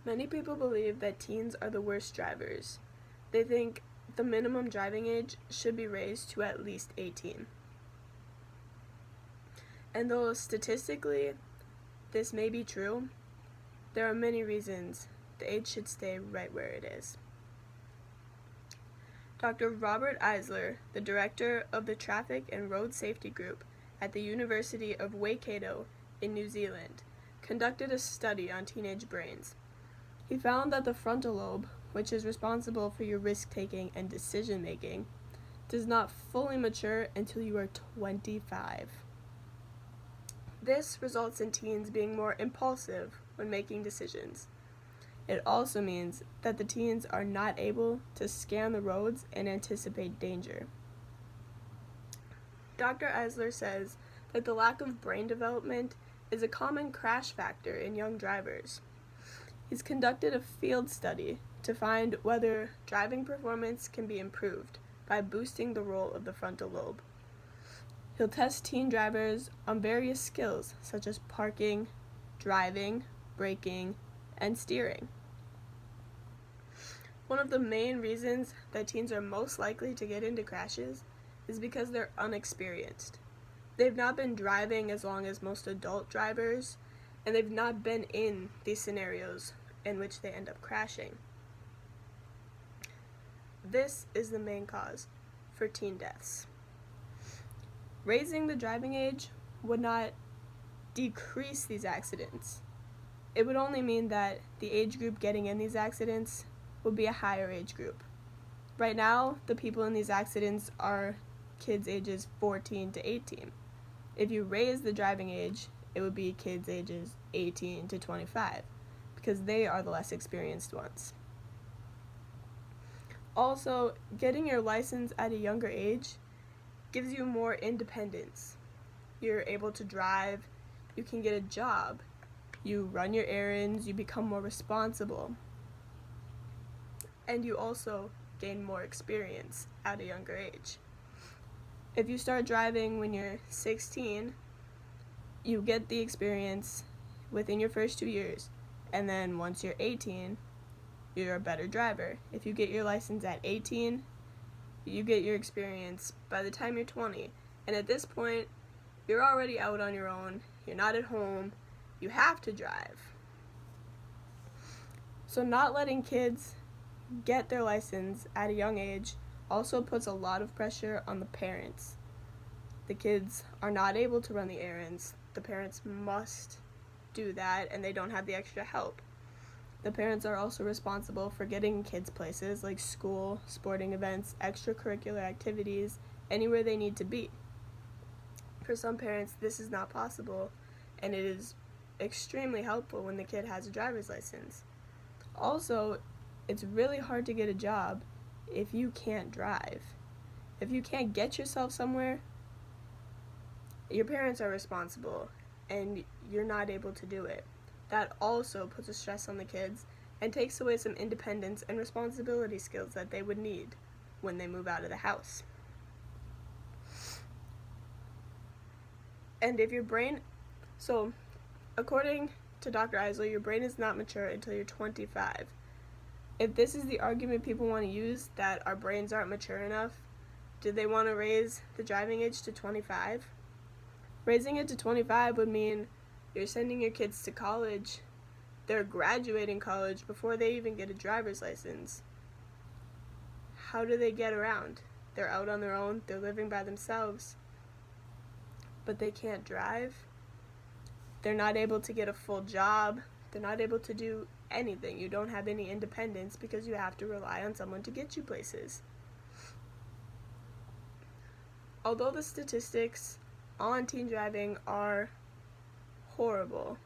Many people believe that teens are the worst drivers. They think the minimum driving age should be raised to at least 18. And though statistically this may be true, there are many reasons the age should stay right where it is. Dr. Robert Eisler, the director of the Traffic and Road Safety Group at the University of Waikato in New Zealand, conducted a study on teenage brains. He found that the frontal lobe, which is responsible for your risk-taking and decision-making, does not fully mature until you are 25. This results in teens being more impulsive when making decisions. It also means that the teens are not able to scan the roads and anticipate danger. Dr. Eisler says that the lack of brain development is a common crash factor in young drivers. He's conducted a field study to find whether driving performance can be improved by boosting the role of the frontal lobe. He'll test teen drivers on various skills such as parking, driving, braking, and steering. One of the main reasons that teens are most likely to get into crashes is because they're unexperienced. They've not been driving as long as most adult drivers, and they've not been in these scenarios in which they end up crashing. This is the main cause for teen deaths. Raising the driving age would not decrease these accidents. It would only mean that the age group getting in these accidents would be a higher age group. Right now, the people in these accidents are kids ages 14 to 18. If you raise the driving age, it would be kids ages 18 to 25, because they are the less experienced ones. Also, getting your license at a younger age gives you more independence. You're able to drive, you can get a job, you run your errands, you become more responsible, and you also gain more experience at a younger age. If you start driving when you're 16, you get the experience within your first 2 years, and then once you're 18, you're a better driver. If you get your license at 18, you get your experience by the time you're 20, and at this point, you're already out on your own, you're not at home, you have to drive. So not letting kids get their license at a young age also puts a lot of pressure on the parents. The kids are not able to run the errands. The parents must do that, and they don't have the extra help. The parents are also responsible for getting kids places like school, sporting events, extracurricular activities, anywhere they need to be. For some parents, this is not possible, and it is extremely helpful when the kid has a driver's license. Also, it's really hard to get a job if you can't drive. If you can't get yourself somewhere, your parents are responsible, and you're not able to do it. That also puts a stress on the kids and takes away some independence and responsibility skills that they would need when they move out of the house. And if your brain, so according to Dr. Eisler, your brain is not mature until you're 25. If this is the argument people want to use, that our brains aren't mature enough, do they want to raise the driving age to 25? Raising it to 25 would mean you're sending your kids to college, they're graduating college before they even get a driver's license. How do they get around? They're out on their own, they're living by themselves, but they can't drive. They're not able to get a full job. They're not able to do anything. You don't have any independence because you have to rely on someone to get you places. Although the statistics on teen driving are horrible,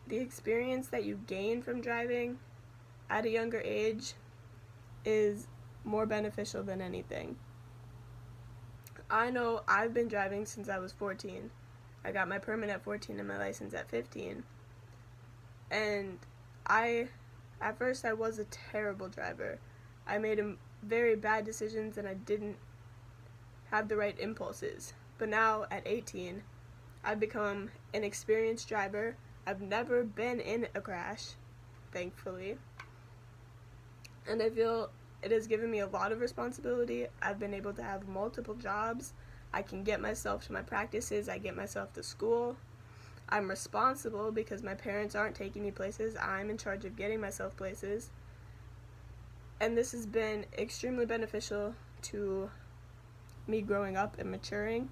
the experience that you gain from driving at a younger age is more beneficial than anything. I know I've been driving since I was 14. I got my permit at 14 and my license at 15. And at first I was a terrible driver. I made very bad decisions and I didn't have the right impulses. But now at 18, I've become an experienced driver. I've never been in a crash, thankfully. And I feel it has given me a lot of responsibility. I've been able to have multiple jobs. I can get myself to my practices. I get myself to school. I'm responsible because my parents aren't taking me places. I'm in charge of getting myself places. And this has been extremely beneficial to me growing up and maturing.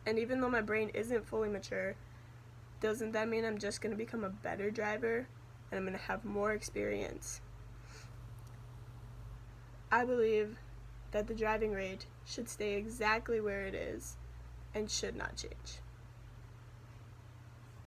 And even though my brain isn't fully mature, doesn't that mean I'm just going to become a better driver and I'm going to have more experience? I believe that the driving rate should stay exactly where it is and should not change.